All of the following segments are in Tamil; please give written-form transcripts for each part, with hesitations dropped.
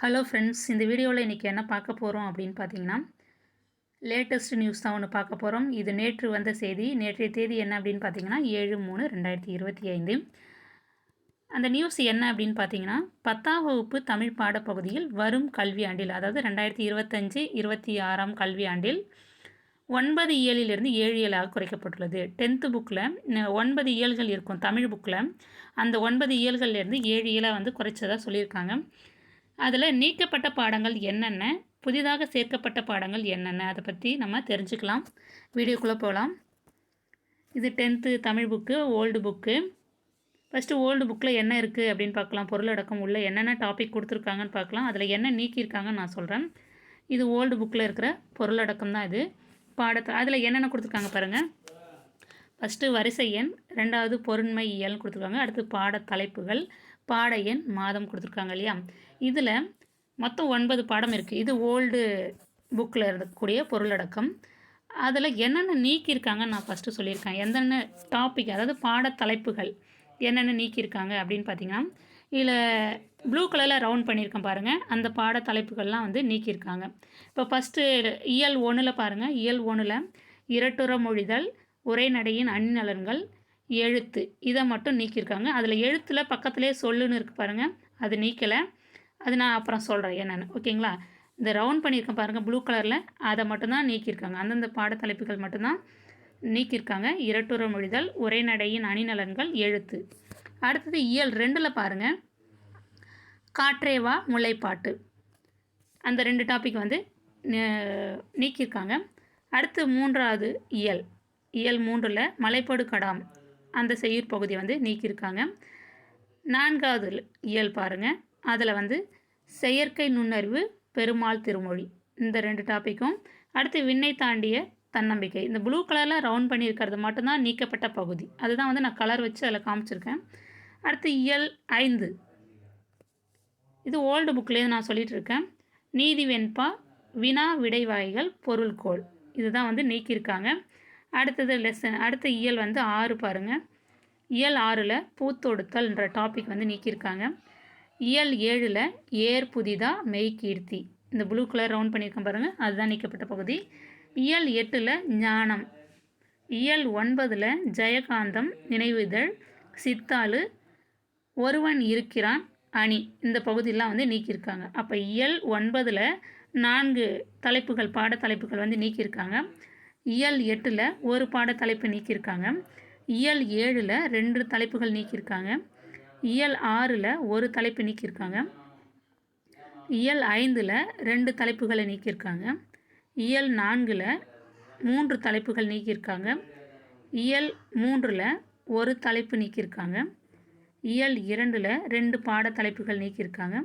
ஹலோ ஃப்ரெண்ட்ஸ், இந்த வீடியோவில் இன்றைக்கி என்ன பார்க்க போகிறோம் அப்படின்னு பார்த்தீங்கன்னா, லேட்டஸ்ட் நியூஸ் தான் ஒன்று பார்க்க போகிறோம். இது நேற்று வந்த செய்தி. நேற்றைய தேதி என்ன அப்படின்னு பார்த்தீங்கன்னா 7/3/2025. அந்த நியூஸ் என்ன அப்படின்னு பார்த்தீங்கன்னா, 10ஆம் வகுப்பு தமிழ் பாடப்பகுதியில் வரும் கல்வியாண்டில், அதாவது 2025-26ஆம் கல்வியாண்டில் 9 இயலிலிருந்து 7 இயலாக குறைக்கப்பட்டுள்ளது. 10th புக்கில் 9 இயல்கள் இருக்கும் தமிழ் புக்கில். அந்த 9 இயல்கள்லேருந்து 7 இயலாக வந்து குறைச்சதாக சொல்லியிருக்காங்க. அதில் நீக்கப்பட்ட பாடங்கள் என்னென்ன, புதிதாக சேர்க்கப்பட்ட பாடங்கள் என்னென்ன, அதை பற்றி நம்ம தெரிஞ்சுக்கலாம். வீடியோக்குள்ளே போகலாம். இது 10th Tamil book, old book. First old புக்கில் என்ன இருக்குது அப்படின்னு பார்க்கலாம். பொருளடக்கம் உள்ள என்னென்ன டாபிக் கொடுத்துருக்காங்கன்னு பார்க்கலாம். அதில் என்ன நீக்கியிருக்காங்கன்னு நான் சொல்கிறேன். இது ஓல்டு புக்கில் இருக்கிற பொருளடக்கம் தான் இது. அதில் என்னென்ன கொடுத்துருக்காங்க பாருங்கள். ஃபஸ்ட்டு வரிசை எண், 2வது பொருண்மை இயல்னு கொடுத்துருக்காங்க. அடுத்து பாட தலைப்புகள், பாட எண், மாதம் கொடுத்துருக்காங்க இல்லையா. இதில் மொத்தம் 9 பாடம் இருக்குது. இது ஓல்டு புக்கில் இருக்கக்கூடிய பொருளடக்கம். அதில் என்னென்ன நீக்கியிருக்காங்கன்னு நான் ஃபஸ்ட்டு சொல்லியிருக்கேன். எந்தென்ன டாபிக், அதாவது பாட தலைப்புகள் என்னென்ன நீக்கியிருக்காங்க அப்படின்னு பார்த்தீங்கன்னா, இதில் ப்ளூ கலரில் ரவுண்ட் பண்ணியிருக்கேன் பாருங்கள். அந்த பாட தலைப்புகள்லாம் வந்து நீக்கியிருக்காங்க. இப்போ ஃபஸ்ட்டு இயல் 1ல் பாருங்கள். இயல் 1ல் இரட்டுற மொழிதல், உரைநடையின் அணிநலன்கள், எழுத்து, இதை மட்டும் நீக்கியிருக்காங்க. அதில் எழுத்தில் பக்கத்துலேயே சொல்லுன்னு இருக்குது பாருங்கள், அது நீக்கலை. அது நான் அப்புறம் சொல்கிறேன் என்னென்னு, ஓகேங்களா. இந்த ரவுண்ட் பண்ணியிருக்கேன் பாருங்கள் ப்ளூ கலரில், அதை மட்டும்தான் நீக்கியிருக்காங்க. அந்தந்த பாடத்தலைப்புகள் மட்டும்தான் நீக்கியிருக்காங்க. இரட்டுற மொழிதல், உரைநடையின் அணிநலன்கள், எழுத்து. அடுத்தது இயல் 2ல் பாருங்கள், காற்றேவா முல்லைப்பாட்டு, அந்த 2 டாபிக் வந்து நீக்கியிருக்காங்க. அடுத்து 3வது இயல், இயல் 3ல் மலைப்படு கடாம், அந்த செய்யுட் பகுதி வந்து நீக்கியிருக்காங்க. 4வது இயல் பாருங்கள், அதில் வந்து செயற்கை நுண்ணறிவு, பெருமாள் திருமொழி, இந்த 2 டாப்பிக்கும். அடுத்து விண்ணை தாண்டிய தன்னம்பிக்கை, இந்த ப்ளூ கலரில் ரவுண்ட் பண்ணியிருக்கிறது மட்டும்தான் நீக்கப்பட்ட பகுதி. அதுதான் வந்து நான் கலர் வச்சு அதில் காமிச்சிருக்கேன். அடுத்து இயல் 5, இது ஓல்டு புக்லேயே நான் சொல்லிகிட்டு இருக்கேன். நீதி வெண்பா, வினா விடைவாய்கள், பொருள்கோள், இதுதான் வந்து நீக்கியிருக்காங்க. அடுத்தது லெசன், அடுத்த இயல் வந்து 6 பாருங்கள். இயல் 6ல் பூத்தொடுத்தல்ன்ற டாபிக் வந்து நீக்கியிருக்காங்க. இயல் 7ல் ஏர் புதிதா மெய்கீர்த்தி, இந்த ப்ளூ கலர் ரவுண்ட் பண்ணியிருக்கேன் பாருங்கள், அதுதான் நீக்கப்பட்ட பகுதி. இயல் 8ல் ஞானம். இயல் 9ல் ஜெயகாந்தம், நினைவுதழ், சித்தாளு, ஒருவன் இருக்கிறான், அணி, இந்த பகுதியெலாம் வந்து நீக்கியிருக்காங்க. அப்போ இயல் 9ல் 4 தலைப்புகள், பாடத்தலைப்புகள் வந்து நீக்கியிருக்காங்க. இயல் 8ல் ஒரு பாடத்தலைப்பு நீக்கியிருக்காங்க. இயல் 7ல் 2 தலைப்புகள் நீக்கியிருக்காங்க. இயல் 6ல் ஒரு தலைப்பு நீக்கியிருக்காங்க. இயல் 5ல் 2 தலைப்புகளை நீக்கியிருக்காங்க. இயல் 4ல் 3 தலைப்புகள் நீக்கியிருக்காங்க. இயல் 3ல் ஒரு தலைப்பு நீக்கியிருக்காங்க. இயல் 2ல் 2 பாடத்தலைப்புகள் நீக்கியிருக்காங்க.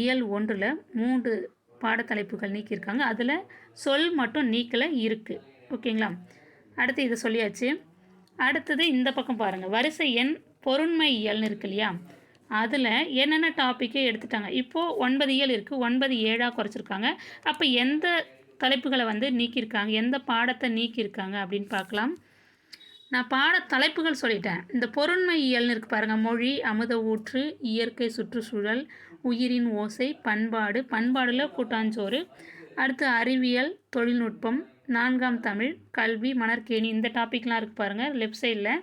இயல் 1ல் 3 பாடத்தலைப்புகள் நீக்கியிருக்காங்க. அதில் சொல் மட்டும் நீக்கலை இருக்குது, ஓகேங்களா. அடுத்து இதை சொல்லியாச்சு. அடுத்தது இந்த பக்கம் பாருங்கள், வரிசை எண் பொருண்மை இயல்னு இருக்கு இல்லையா, அதில் என்னென்ன டாப்பிக்கை எடுத்துட்டாங்க. இப்போது 9 இயல் இருக்குது, 9 7ஆக குறைச்சிருக்காங்க. அப்போ எந்த தலைப்புகளை வந்து நீக்கியிருக்காங்க, எந்த பாடத்தை நீக்கியிருக்காங்க அப்படின்னு பார்க்கலாம். நான் பாட தலைப்புகள் சொல்லிட்டேன். இந்த பொருண்மை இயல்னு இருக்குது பாருங்கள், மொழி, அமுத ஊற்று, இயற்கை, சுற்றுச்சூழல், உயிரின் ஓசை, பண்பாடு, பண்பாடில் கூட்டாஞ்சோறு, அடுத்து அறிவியல், தொழில்நுட்பம், 4ஆம் தமிழ், கல்வி, மணற்கேணி, இந்த டாப்பிக்லாம் இருக்குது பாருங்கள் லெஃப்ட் சைடில்.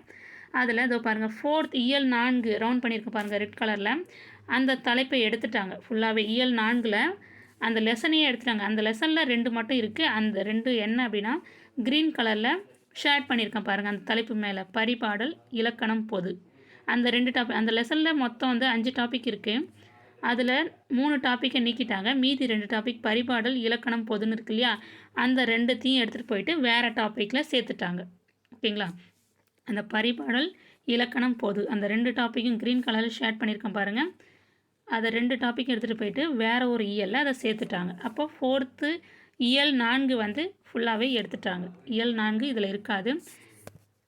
அதில் இதோ பாருங்கள் 4th இயல் 4 ரவுண்ட் பண்ணியிருக்க பாருங்கள் ரெட் கலரில், அந்த தலைப்பை எடுத்துட்டாங்க ஃபுல்லாகவே. இயல் 4ல் அந்த லெசனையே எடுத்துட்டாங்க. அந்த லெசனில் 2 மட்டும் இருக்குது. அந்த 2 என்ன அப்படின்னா க்ரீன் கலரில் ஷேட் பண்ணியிருக்கேன் பாருங்கள் அந்த தலைப்பு மேலே, பரிபாடல், இலக்கணம், பொது, அந்த 2 டாபிக். அந்த லெசனில் மொத்தம் வந்து 5 டாபிக் இருக்குது. அதில் 3 டாப்பிக்கை நீக்கிட்டாங்க. மீதி 2 டாபிக் பரிபாடல், இலக்கணம், பொதுன்னு இருக்கு இல்லையா, அந்த 2த்தையும் எடுத்துகிட்டு போயிட்டு வேறு டாப்பிக்கில் சேர்த்துட்டாங்க, ஓகேங்களா. அந்த பரிபாடல், இலக்கணம், பொது, அந்த 2 டாப்பிக்கும் க்ரீன் கலரில் ஷேட் பண்ணியிருக்கேன் பாருங்கள். அதை 2 டாப்பிக் எடுத்துகிட்டு போயிட்டு வேறு ஒரு இயலில் அதை சேர்த்துட்டாங்க. அப்போ 4th இயல் 4 வந்து ஃபுல்லாகவே எடுத்துட்டாங்க. இயல் 4 இதில் இருக்காது.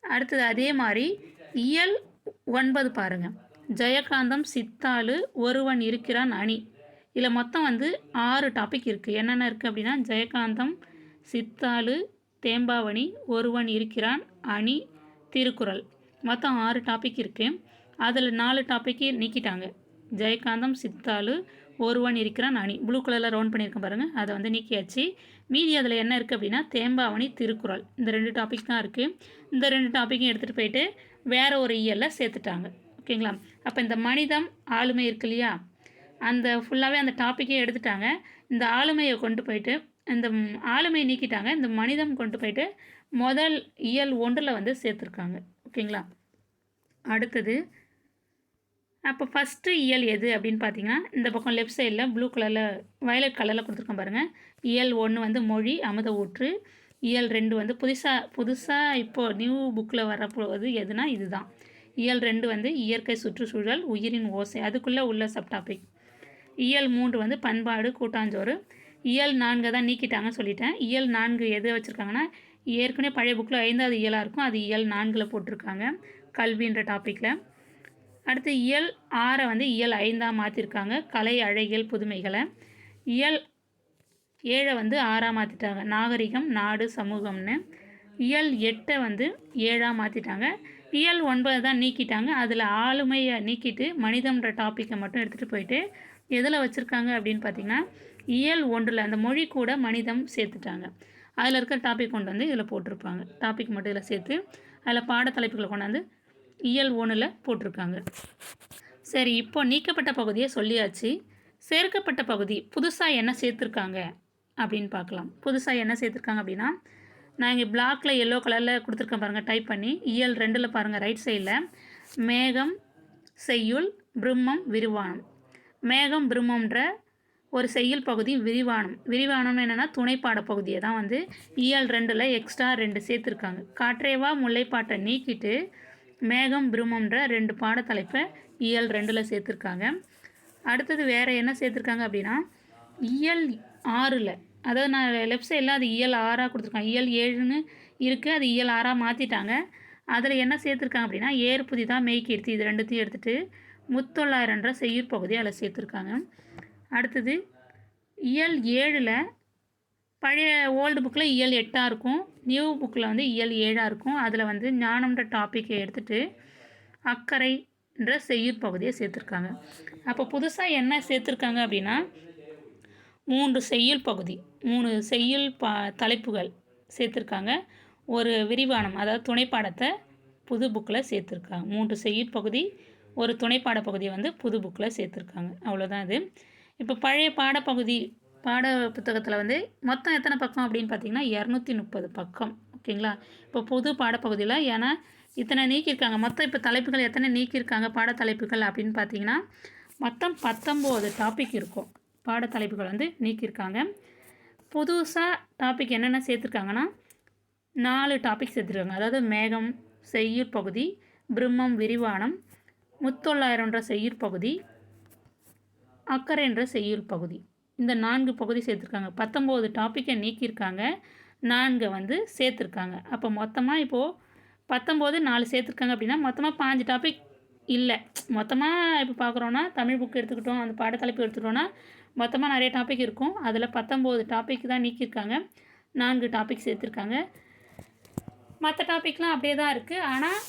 அடுத்தது அதே மாதிரி இயல் 9 பாருங்கள், ஜெயகாந்தம், சித்தாளு, ஒருவன் இருக்கிறான், அணி, இதில் மொத்தம் வந்து 6 டாபிக் இருக்குது. என்னென்ன இருக்குது அப்படின்னா ஜெயகாந்தம், சித்தாளு, தேம்பாவணி, ஒருவன் இருக்கிறான், அணி, திருக்குறள், மொத்தம் 6 டாபிக் இருக்குது. அதில் 4 டாப்பிக்கு நீக்கிட்டாங்க. ஜெயகாந்தம், சித்தாளு, ஒருவன் இருக்கிறான் அணி ப்ளூ கலரில் ரவுண்ட் பண்ணியிருக்கேன் பாருங்கள், அதை வந்து நீக்கியாச்சு. மீதி அதில் என்ன இருக்குது அப்படின்னா தேம்பாவணி திருக்குறள், இந்த 2 டாபிக் தான் இருக்குது. இந்த 2 டாப்பிக்கும் எடுத்துகிட்டு போயிட்டு வேறு ஒரு இயலில் சேர்த்துட்டாங்க. ஓகேங்களா? அப்போ இந்த மனிதம் ஆளுமை இருக்கு இல்லையா, அந்த ஃபுல்லாகவே அந்த டாப்பிக்கே எடுத்துட்டாங்க. இந்த ஆளுமையை கொண்டு போயிட்டு இந்த ஆளுமையை நீக்கிட்டாங்க. இந்த மனிதம் கொண்டு போயிட்டு முதல் இயல் 1 வந்து சேர்த்துருக்காங்க. ஓகேங்களா? அடுத்தது அப்போ ஃபஸ்ட்டு இயல் எது அப்படின்னு பார்த்தீங்கன்னா, இந்த பக்கம் லெஃப்ட் சைடில் ப்ளூ கலரில் வயலட் கலரில் கொடுத்துருக்கோம் பாருங்கள். இயல் 1 வந்து மொழி அமுத ஊற்று, இயல் 2 வந்து புதுசாக இப்போது நியூ புக்கில் வரப்போவது எதுனா இதுதான். இயல் 2 வந்து இயற்கை சுற்றுச்சூழல் உயிரின் ஓசை, அதுக்குள்ளே உள்ள சப்டாபிக். இயல் 3 வந்து பண்பாடு கூட்டாஞ்சோறு. இயல் 4 தான் நீக்கிட்டாங்கன்னு சொல்லிட்டேன். இயல் 4 எது வச்சுருக்காங்கன்னா, ஏற்கனவே பழைய புக்கில் 5வது இயலாக இருக்கும், அது இயல் 4 போட்டிருக்காங்க கல்வின்ற டாப்பிக்கில். அடுத்து இயல் 6 வந்து இயல் 5 மாற்றிருக்காங்க, கலை அழகியல் புதுமைகளை. இயல் 7 வந்து 6 மாற்றிட்டாங்க, நாகரிகம் நாடு சமூகம்னு. இயல் 8 வந்து 7 மாற்றிட்டாங்க. இயல் 9 தான் நீக்கிட்டாங்க, அதில் ஆளுமையை நீக்கிட்டு மனிதம்ன்ற டாப்பிக்கை மட்டும் எடுத்துகிட்டு போயிட்டு எதில் வச்சுருக்காங்க அப்படின்னு பார்த்திங்கன்னா, இயல் 1 அந்த மொழி கூட மனிதம் சேர்த்துட்டாங்க. அதில் இருக்கிற டாபிக் கொண்டு வந்து இதில் போட்டிருப்பாங்க, டாபிக் மட்டும் இதில் சேர்த்து அதில் பாடத்தலைப்புகளை கொண்டாந்து இயல் 1 போட்டிருக்காங்க. சரி, இப்போ நீக்கப்பட்ட பகுதியை சொல்லியாச்சு. சேர்க்கப்பட்ட பகுதி புதுசாக என்ன சேர்த்துருக்காங்க அப்படின்னு பார்க்கலாம். புதுசாக என்ன சேர்த்துருக்காங்க அப்படின்னா, நான் இங்கே பிளாக்கில் எல்லோ கலரில் கொடுத்துருக்கேன் பாருங்கள், டைப் பண்ணி. இயல் 2 பாருங்கள், ரைட் சைடில் மேகம் செய்யுள் பிரம்மம் விரிவானம். மேகம் பிரம்மன்ற ஒரு செய்யுள் பகுதி விரிவானம்னு என்னென்னா துணைப்பாட பகுதியை தான் வந்து இயல் 2 எக்ஸ்ட்ரா 2 சேர்த்துருக்காங்க. காற்றேவா முல்லைப்பாட்டை நீக்கிட்டு மேகம் பிரம்மன்ற 2 பாடத்தலைப்பை இயல் 2 சேர்த்துருக்காங்க. அடுத்தது வேறு என்ன சேர்த்துருக்காங்க அப்படின்னா, இயல் 6 அதாவது நான் லெஃப்ட் சைடில் அது இயல் 6 கொடுத்துருக்காங்க. இயல் 7ன்னு இருக்குது, அது இயல் 6 மாற்றிட்டாங்க. அதில் என்ன சேர்த்துருக்காங்க அப்படின்னா, ஏர் புதிதாக மெய்கீர்த்தி, இது 2த்தையும் எடுத்துகிட்டு முத்தொள்ளாயிரன்ற செய்யுள் பகுதியை அதில் சேர்த்துருக்காங்க. அடுத்தது இயல் 7 பழைய ஓல்டு புக்கில் இயல் 8 இருக்கும், நியூ புக்கில் வந்து இயல் 7 இருக்கும். அதில் வந்து ஞானம்ன்ற டாப்பிக்கை எடுத்துகிட்டு அக்கறைன்ற செய்யுள் பகுதியை சேர்த்துருக்காங்க. அப்போ புதுசாக என்ன சேர்த்துருக்காங்க அப்படின்னா, 3 செய்யுள் பகுதி, 3 செய்யுள் தலைப்புகள் சேர்த்துருக்காங்க. ஒரு விரிவானம் அதாவது துணைப்பாடத்தை புது புக்கில் சேர்த்துருக்காங்க. 3 செய்யுள் பகுதி, ஒரு துணைப்பாட பகுதியை வந்து புது புக்கில் சேர்த்துருக்காங்க. அவ்வளோதான் இது. இப்போ பழைய பாடப்பகுதி பாட புத்தகத்தில் வந்து மொத்தம் எத்தனை பக்கம் அப்படின்னு பார்த்தீங்கன்னா 230 பக்கம். ஓகேங்களா? இப்போ புது பாடப்பகுதியில் ஏன்னா இத்தனை நீக்கியிருக்காங்க. மொத்தம் இப்போ தலைப்புகள் எத்தனை நீக்கியிருக்காங்க பாடத்தலைப்புகள் அப்படின்னு பார்த்தீங்கன்னா, மொத்தம் 19 டாபிக் இருக்கும். பாடத்தலைப்புகள் வந்து நீக்கியிருக்காங்க. புதுசாக டாபிக் என்னென்ன சேர்த்துருக்காங்கன்னா, 4 டாபிக் சேர்த்துருக்காங்க. அதாவது மேகம் செய்யுள் பகுதி, பிரம்மம் விரிவானம், முத்தொள்ளாயிரம்ன்ற செய்யுள் பகுதி, அக்கறைன்ற செய்யுள் பகுதி. இந்த 4 பகுதி சேர்த்துருக்காங்க. 19 டாப்பிக்கை நீக்கியிருக்காங்க, 4 வந்து சேர்த்துருக்காங்க. அப்போ மொத்தமாக இப்போது 19 4 சேர்த்துருக்காங்க அப்படின்னா மொத்தமாக 5 டாபிக் இல்லை. மொத்தமாக இப்போ பார்க்குறோன்னா தமிழ் புக் எடுத்துக்கிட்டோம், அந்த பாடத்தலைப்பு எடுத்துக்கிட்டோன்னா மொத்தமாக நிறைய டாபிக் இருக்கும். அதில் 19 டாபிக் தான் நீக்கியிருக்காங்க, 4 டாபிக் சேர்த்துருக்காங்க. மற்ற டாப்பிக்லாம் அப்படியே தான் இருக்குது, ஆனால்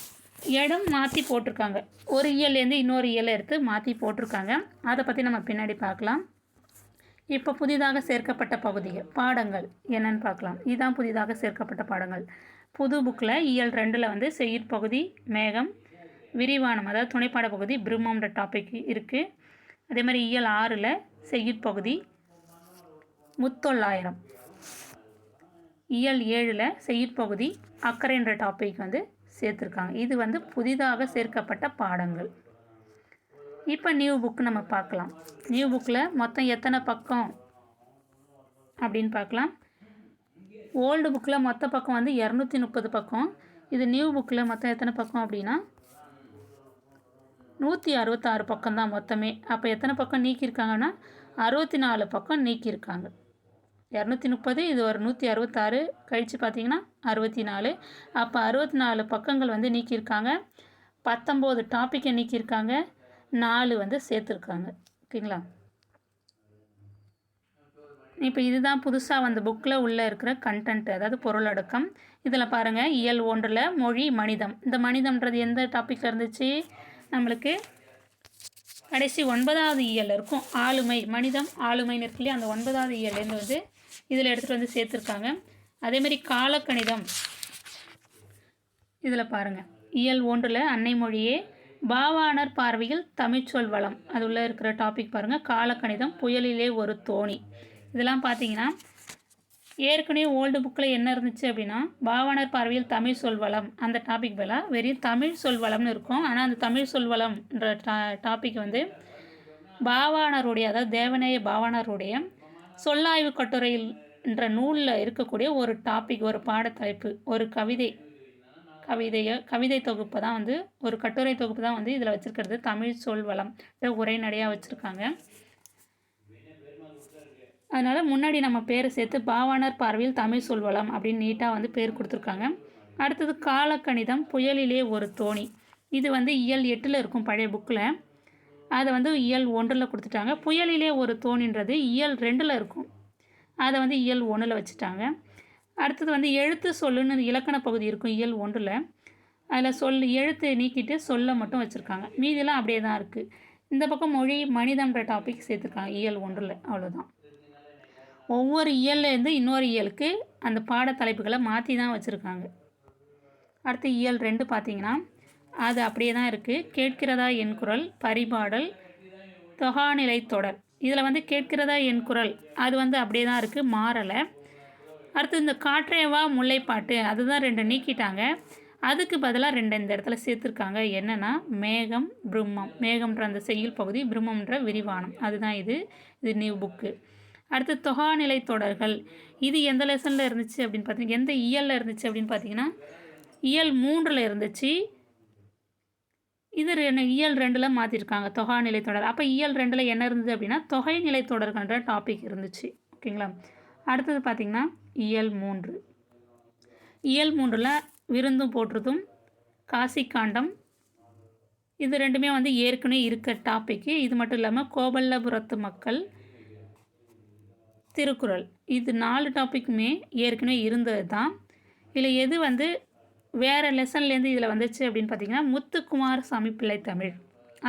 இடம் மாற்றி போட்டிருக்காங்க. ஒரு இயல்லேருந்து இன்னொரு இயலை எடுத்து மாற்றி போட்டிருக்காங்க. அதை பற்றி நம்ம பின்னாடி பார்க்கலாம். இப்போ புதிதாக சேர்க்கப்பட்ட பகுதிகள் பாடங்கள் என்னென்னு பார்க்கலாம். இதுதான் புதிதாக சேர்க்கப்பட்ட பாடங்கள். புது புக்கில் இயல் 2 வந்து செய்யுட் பகுதி மேகம், விரிவானம் அதாவது துணைப்பாட பகுதி பிரம்மன்ற டாபிக் இருக்குது. அதே மாதிரி இயல் 6 செய்யுட் பகுதி முத்தொள்ளாயிரம், இயல் 7 செய்யுட் பகுதி அக்கறைன்ற டாபிக் வந்து சேர்த்துருக்காங்க. இது வந்து புதிதாக சேர்க்கப்பட்ட பாடங்கள். இப்போ நியூ புக் நம்ம பார்க்கலாம். நியூ புக்கில் மொத்தம் எத்தனை பக்கம் அப்படின்னு பார்க்கலாம். ஓல்டு புக்கில் மொத்த பக்கம் வந்து 230 பக்கம். இது நியூ புக்கில் மொத்தம் எத்தனை பக்கம் அப்படின்னா 166 பக்கம் தான் மொத்தமே. அப்போ எத்தனை பக்கம் நீக்கியிருக்காங்கன்னா 64 பக்கம் நீக்கியிருக்காங்க. 230 இது ஒரு 166 கழித்து பார்த்தீங்கன்னா 64. அப்போ 64 பக்கங்கள் வந்து நீக்கியிருக்காங்க. 19 டாப்பிக்கை நீக்கியிருக்காங்க, 4 வந்து சேர்த்துருக்காங்க. ஓகேங்களா? இப்போ இதுதான் புதுசாக வந்து புக்கில் உள்ளே இருக்கிற கண்டென்ட், அதாவது பொருளடக்கம். இதில் பாருங்கள், இயல் 1 மொழி மனிதம். இந்த மனிதம்ன்றது எந்த டாப்பிக்கில் இருந்துச்சு? நம்மளுக்கு கடைசி 9வது இயல் இருக்கும் ஆளுமை, மனிதம் ஆளுமைன்னு இருக்கு இல்லையா, அந்த 9வது இயல்லேருந்து வந்து இதில் எடுத்துகிட்டு வந்து சேர்த்துருக்காங்க. அதேமாதிரி காலக்கணிதம் இதில் பாருங்கள், இயல் 1 அன்னை மொழியே, பாவாணர் பார்வையில் தமிழ்ச்சொல் வளம், அது உள்ளே இருக்கிற டாபிக் பாருங்கள். காலக்கணிதம், புயலிலே ஒரு தோணி, இதெல்லாம் பார்த்தீங்கன்னா ஏற்கனவே ஓல்டு புக்கில் என்ன இருந்துச்சு அப்படின்னா, பாவாணர் பார்வையில் தமிழ் சொல் வளம் அந்த டாபிக் மேலே வெறும் தமிழ் சொல் வளம்னு இருக்கும். ஆனால் அந்த தமிழ் சொல் வளம்ன்ற டாபிக் வந்து பாவாணருடைய, அதாவது தேவநேய பாவாணருடைய சொல்லாய்வு கட்டுரையில் என்ற நூலில் இருக்கக்கூடிய ஒரு டாபிக், ஒரு பாடத்தலைப்பு, ஒரு கவிதை தொகுப்பு தான் வந்து, ஒரு கட்டுரை தொகுப்பு தான் வந்து இதில் வச்சுருக்கிறது. தமிழ் சொல் வளம் உரைநடையாக வச்சுருக்காங்க. அதனால் முன்னாடி நம்ம பேரை சேர்த்து பாவாணர் பார்வையில் தமிழ் சொல்வளம் அப்படின்னு நீட்டாக வந்து பேர் கொடுத்துருக்காங்க. அடுத்தது காலக்கணிதம், புயலிலே ஒரு தோணி, இது வந்து இயல் 8 இருக்கும் பழைய புக்கில், அதை வந்து இயல் 1 கொடுத்துட்டாங்க. புயலிலே ஒரு தோணின்றது இயல் 2 இருக்கும், அதை வந்து இயல் 1 வச்சுட்டாங்க. அடுத்தது வந்து எழுத்து சொல்லுன்னு இலக்கண பகுதி இருக்கும் இயல் 1, அதில் எழுத்து நீக்கிட்டு சொல்ல மட்டும் வச்சுருக்காங்க. மீதியெல்லாம் அப்படியே தான் இருக்குது. இந்த பக்கம் மொழி மனிதன்ற டாபிக் சேர்த்துருக்காங்க இயல் 1, அவ்வளோதான். ஒவ்வொரு இயல்லேருந்து இன்னொரு இயலுக்கு அந்த பாடத்தலைப்புகளை மாற்றி தான் வச்சுருக்காங்க. அடுத்து இயல் 2 பார்த்திங்கன்னா அது அப்படியே தான் இருக்குது. கேட்கிறதா என் குரல், பரிபாடல், தொகாநிலை தொடர், இதில் வந்து கேட்கிறதா என் குரல் அது வந்து அப்படியே தான் இருக்குது, மாறலை. அடுத்து இந்த காற்றேவா முல்லைப்பாட்டு அதுதான் 2 நீக்கிட்டாங்க, அதுக்கு பதிலாக 2 இந்த இடத்துல சேர்த்துருக்காங்க. என்னென்னா மேகம், பிரம்மம், மேகம்ன்ற அந்த செய்யுள் பகுதி, பிரம்மம்ன்ற விரிவானம், அதுதான் இது நியூ புக்கு. அடுத்து தொகாநிலை தொடர்கள், இது எந்த லெசனில் இருந்துச்சு அப்படின்னு பார்த்தீங்கன்னா, எந்த இயலில் இருந்துச்சு அப்படின்னு பார்த்தீங்கன்னா இயல் 3 இருந்துச்சு. இது இயல் 2 மாற்றிருக்காங்க தொகாநிலை தொடர். அப்போ இயல் 2 என்ன இருந்தது அப்படின்னா தொகைநிலை தொடர்கள்ன்ற டாபிக் இருந்துச்சு. ஓகேங்களா. அடுத்தது பார்த்திங்கன்னா இயல் 3, இயல் 3 விருந்தும் போற்றுதும், காசிக்காண்டம், இது ரெண்டுமே வந்து ஏற்கனவே இருக்க டாப்பிக்கு. இது மட்டும் இல்லாமல் கோபல்லபுரத்து மக்கள், திருக்குறள், இது 4 டாப்பிக்குமே ஏற்கனவே இருந்தது தான். இதில் எது வந்து வேறு லெசன்லேருந்து இதில் வந்துச்சு அப்படின்னு பார்த்திங்கன்னா முத்துக்குமாரசாமி பிள்ளை தமிழ்,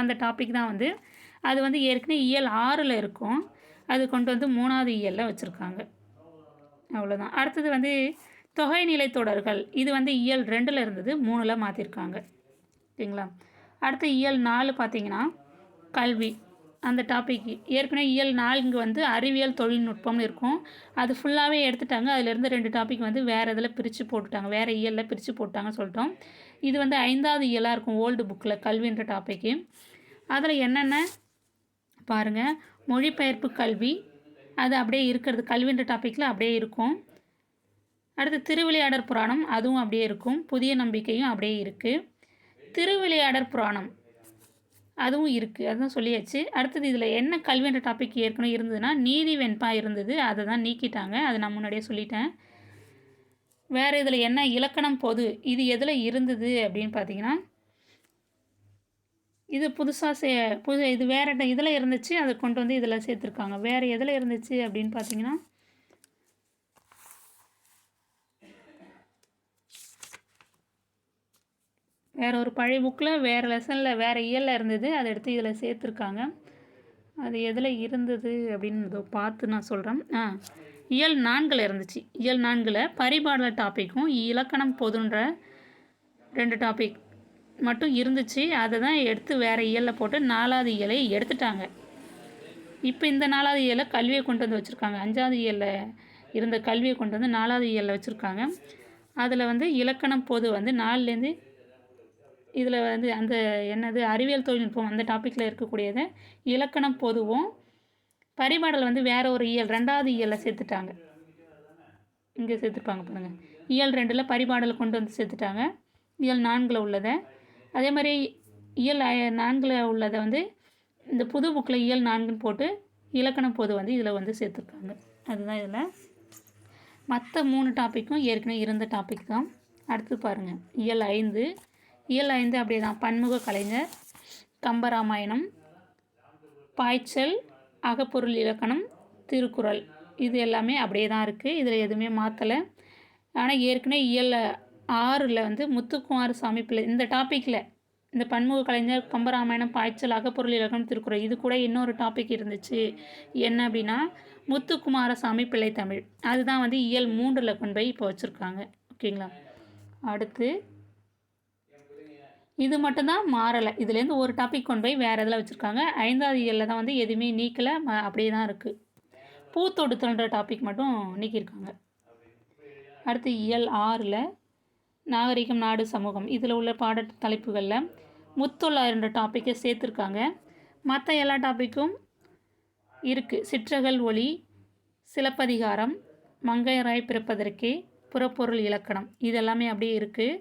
அந்த டாபிக் தான் வந்து அது வந்து ஏற்கனவே இயல் 6 இருக்கும், அது கொண்டு வந்து 3வது இயலில் வச்சுருக்காங்க, அவ்வளோதான். அடுத்தது வந்து தொகைநிலை தொடர்கள், இது வந்து இயல் 2 இருந்தது, 3 மாற்றிருக்காங்க. ஓகேங்களா. அடுத்து இயல் 4 பார்த்திங்கன்னா கல்வி, அந்த டாபிக் ஏற்கனவே இயல் 4 வந்து அறிவியல் தொழில்நுட்பம்னு இருக்கும், அது ஃபுல்லாகவே எடுத்துட்டாங்க. அதிலேருந்து 2 டாபிக் வந்து வேறு இதில் பிரித்து போட்டுட்டாங்க, வேறு இயலில் பிரித்து போட்டாங்கன்னு சொல்லிட்டோம். இது வந்து 5வது இயலாக இருக்கும் ஓல்டு புக்கில் கல்வின்ற டாப்பிக்கு. அதில் என்னென்ன பாருங்கள், மொழிபெயர்ப்பு கல்வி, அது அப்படியே இருக்கிறது கல்வின்ற டாப்பிக்கில் அப்படியே இருக்கும். அடுத்து திருவிளையாடற் புராணம், அதுவும் அப்படியே இருக்கும். புதிய நம்பிக்கையும் அப்படியே இருக்குது. திருவிளையாடற் புராணம் அதுவும் இருக்குது, அதுதான் சொல்லியாச்சு. அடுத்தது இதில் என்ன கல்வின்ற டாபிக் ஏற்கனவே இருந்ததுன்னா நீதி வெண்பா இருந்தது, அதை தான் நீக்கிட்டாங்க, அதை நான் முன்னாடியே சொல்லிட்டேன். வேறு இதில் என்ன இலக்கணம் பொது, இது எதில் இருந்தது அப்படின்னு பார்த்தீங்கன்னா இது புதுசாக இது வேறு இதில் இருந்துச்சு, அதை கொண்டு வந்து இதில் சேர்த்துருக்காங்க. வேறு எதில் இருந்துச்சு அப்படின்னு பார்த்தீங்கன்னா வேறு ஒரு பழைய புக்கில் வேறு லெசனில் வேறு இயலில் இருந்தது, அதை எடுத்து இதில் சேர்த்துருக்காங்க. அது எதில் இருந்தது அப்படின்னு பார்த்து நான் சொல்கிறேன். இயல் 4 இருந்துச்சு. இயல் 4 பரிபாடல் டாப்பிக்கும் இலக்கணம் பொதுன்ற 2 டாபிக் மட்டும் இருந்துச்சு, அதை தான் எடுத்து வேறு இயலில் போட்டு 4வது இயலை எடுத்துட்டாங்க. இப்போ இந்த 4வது இயலை கல்வியை கொண்டு வந்து வச்சுருக்காங்க. 5வது இயலில் இருந்த கல்வியை கொண்டு வந்து 4வது இயலில் வச்சுருக்காங்க. அதில் வந்து இலக்கணம் பொது வந்து 4லேருந்து இதில் வந்து அந்த என்னது அறிவியல் தொழில்நுட்பம் அந்த டாப்பிக்கில் இருக்கக்கூடியதை இலக்கணம் பொதுவும், பரிபாடல் வந்து வேறு ஒரு இயல் 2வது இயலில் சேர்த்துட்டாங்க. இங்கே சேர்த்துருப்பாங்க பாருங்கள், இயல் 2 பரிபாடல் கொண்டு வந்து சேர்த்துட்டாங்க, இயல் 4 உள்ளதை. அதே மாதிரி இயல் 4 உள்ளதை வந்து இந்த புது புக்கில் இயல் 4ன்னு போட்டு இலக்கணம் பொது வந்து இதில் வந்து சேர்த்துருக்காங்க. அதுதான் இதில். மற்ற 3 டாப்பிக்கும் ஏற்கனவே இருந்த டாபிக் தான். அடுத்து பாருங்கள் இயல் 5. இயல் 5 அப்படியே தான், பன்முக கலைஞர், கம்பராமாயணம், பாய்ச்சல், அகப்பொருள் இலக்கணம், திருக்குறள், இது எல்லாமே அப்படியே தான் இருக்குது, இதில் எதுவுமே மாற்றலை. ஆனால் ஏற்கனவே இயல் 6 வந்து முத்துக்குமாரசாமி பிள்ளை இந்த டாப்பிக்கில் இந்த பன்முக கலைஞர், கம்பராமாயணம், பாய்ச்சல், அகப்பொருள் இலக்கணம், திருக்குறள். இது கூட இன்னொரு டாபிக் இருந்துச்சு. என்ன அப்படின்னா முத்துக்குமாரசாமி பிள்ளை தமிழ். அதுதான் வந்து இயல் 3ல் கொண்டு போய் இப்போ வச்சுருக்காங்க. ஓகேங்களா. அடுத்து இது மட்டும்தான் மாறலை. இதுலேருந்து ஒரு டாபிக் கொண்டு போய் வேறு இதில் வச்சுருக்காங்க. 5வது இயலில் தான் வந்து எதுவுமே நீக்கலை, அப்படியே தான் இருக்குது. பூத்தொடுத்தல்ன்ற டாபிக் மட்டும் நீக்கியிருக்காங்க. அடுத்து இயல் 6ல் நாகரிகம், நாடு, சமூகம் இதில் உள்ள பாட தலைப்புகளில் முத்தொள்ளாயிரன்ற டாப்பிக்கை சேர்த்துருக்காங்க. மற்ற எல்லா டாப்பிக்கும் இருக்குது. சிற்றகல் ஒளி, சிலப்பதிகாரம், மங்கையராய் பிறப்பதற்கே, புறப்பொருள் இலக்கணம் இதெல்லாமே அப்படியே இருக்குது.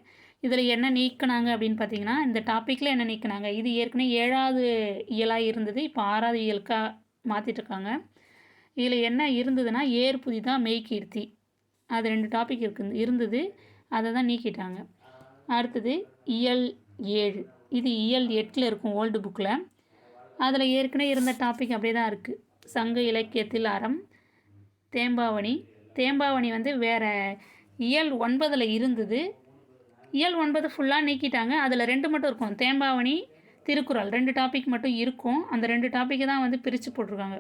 இதில் என்ன நீக்கினாங்க அப்படின்னு பார்த்தீங்கன்னா, இந்த டாப்பிக்கில் என்ன நீக்கினாங்க, இது ஏற்கனவே 7வது இயலாக இருந்தது, இப்போ 6வது இயலுக்காக மாற்றிட்டுருக்காங்க. இதில் என்ன இருந்ததுன்னா ஏர் புதிதா மெய்கீர்த்தி, அது 2 டாபிக் இருந்தது, அதை தான் நீக்கிட்டாங்க. அடுத்தது இயல் 7, இது இயல் 8ல் இருக்கும் ஓல்டு புக்கில். அதில் ஏற்கனவே இருந்த டாபிக் அப்படியே தான் இருக்குது. சங்க இலக்கியத்தில் அறம், தேம்பாவணி. தேம்பாவணி வந்து வேறு இயல் 9ல் இருந்தது. இயல் 9 ஃபுல்லாக நீக்கிட்டாங்க. அதில் 2 மட்டும் இருக்கும், தேம்பாவணி, திருக்குறள் 2 டாபிக் மட்டும் இருக்கும். அந்த 2 டாப்பிக்கை தான் வந்து பிரித்து போட்டிருக்காங்க.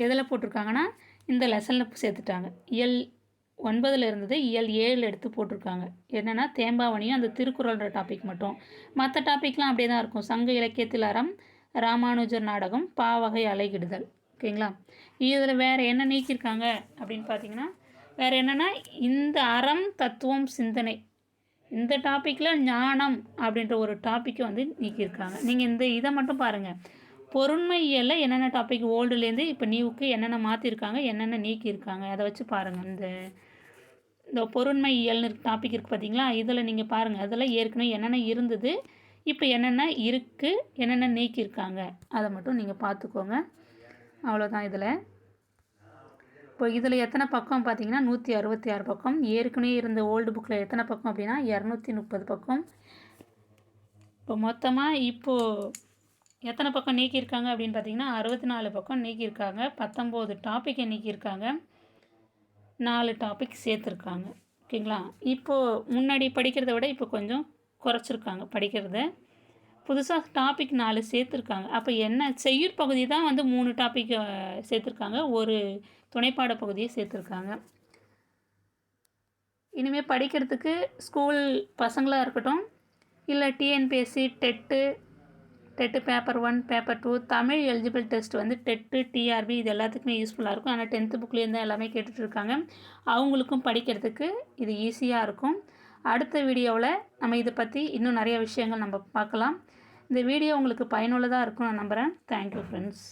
எதில் போட்டிருக்காங்கன்னா இந்த லெசனில் சேர்த்துட்டாங்க. இயல் 9ல் இருந்தது இயல் 7 எடுத்து போட்டிருக்காங்க. என்னென்னா தேம்பாவணியும் அந்த திருக்குறள்ன்ற டாபிக் மட்டும். மற்ற டாப்பிக்லாம் அப்படியே தான் இருக்கும். சங்க இலக்கியத்தில் அறம், ராமானுஜர் நாடகம், பாவகை அலைகிடுதல். ஓகேங்களா. இதில் வேறு என்ன நீக்கியிருக்காங்க அப்படின்னு பார்த்தீங்கன்னா, வேறு என்னென்னா இந்த அறம், தத்துவம், சிந்தனை இந்த டாப்பிக்கில் ஞானம் அப்படின்ற ஒரு டாப்பிக்கை வந்து நீக்கியிருக்காங்க. நீங்கள் இந்த இதை மட்டும் பாருங்கள். பொருண்மையியலில் என்னென்ன டாபிக் ஓல்டுலேருந்து இப்போ நியூக்கு என்னென்ன மாற்றிருக்காங்க, என்னென்ன நீக்கியிருக்காங்க, அதை வச்சு பாருங்கள். இந்த பொருண்மையியல்னு டாபிக் இருக்குது பார்த்தீங்களா, இதில் நீங்கள் பாருங்கள். அதில் ஏற்கனவே என்னென்ன இருந்தது, இப்போ என்னென்ன இருக்குது, என்னென்ன நீக்கியிருக்காங்க, அதை மட்டும் நீங்கள் பார்த்துக்கோங்க. அவ்வளோதான். இப்போ இதில் எத்தனை பக்கம் பார்த்தீங்கன்னா 166 பக்கம். ஏற்கனவே இருந்த ஓல்டு புக்கில் எத்தனை பக்கம் அப்படின்னா 230 பக்கம். இப்போ மொத்தமாக இப்போது எத்தனை பக்கம் நீக்கியிருக்காங்க அப்படின்னு பார்த்தீங்கன்னா 64 பக்கம் நீக்கியிருக்காங்க. 19 டாப்பிக்கை நீக்கியிருக்காங்க, 4 டாபிக் சேர்த்துருக்காங்க. ஓகேங்களா. இப்போது முன்னாடி படிக்கிறத விட இப்போ கொஞ்சம் குறைச்சிருக்காங்க படிக்கிறத. புதுசாக டாபிக் 4 சேர்த்துருக்காங்க. அப்போ என்ன செய்யுட் பகுதி தான் வந்து 3 டாபிக் சேர்த்துருக்காங்க, ஒரு துணைப்பாட பகுதியை சேர்த்துருக்காங்க. இனிமேல் படிக்கிறதுக்கு ஸ்கூல் பசங்களாக இருக்கட்டும், இல்லை TNPSC, TET paper 1, paper 2, Tamil eligible test வந்து டெட்டு, டிஆர்பி இது எல்லாத்துக்குமே யூஸ்ஃபுல்லாக இருக்கும். ஆனால் 10th புக்லேருந்து தான் எல்லாமே கேட்டுட்ருக்காங்க. அவங்களுக்கும் படிக்கிறதுக்கு இது ஈஸியாக இருக்கும். அடுத்த வீடியோவில் நம்ம இதை பற்றி இன்னும் நிறைய விஷயங்கள் நம்ம பார்க்கலாம். இந்த வீடியோ உங்களுக்கு பயனுள்ளதாக இருக்கும் நான் நம்புகிறேன். Thank you friends.